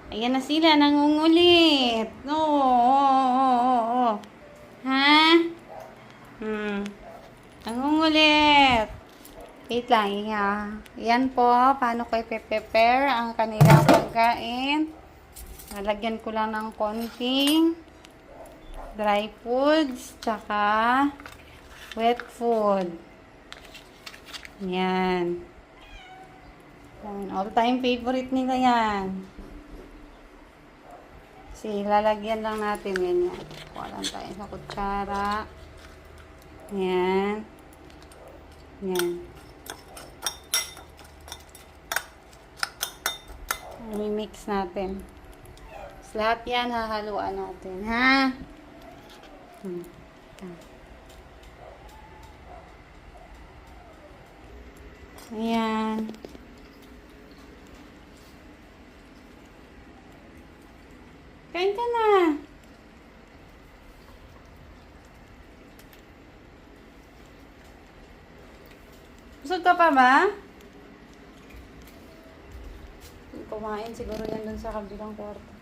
Ayan na sila, nangungulit. Oo. Ha? Nangungulit. Wait lang, yan po, paano ko i-prepare ang kanilang pagkain. Lalagyan ko lang ng konting dry foods, tsaka wet food. Yan. All-time favorite nila yan. Kasi lalagyan lang natin yan. Kuha lang tayo sa kutsara. Yan. Yan. I-mix natin. So, lahat yan hahaluan natin. Ha? Ayan. Kain ka na. Busog ka pa ba? Kumain siguro yan dun sa kabilang kwarto.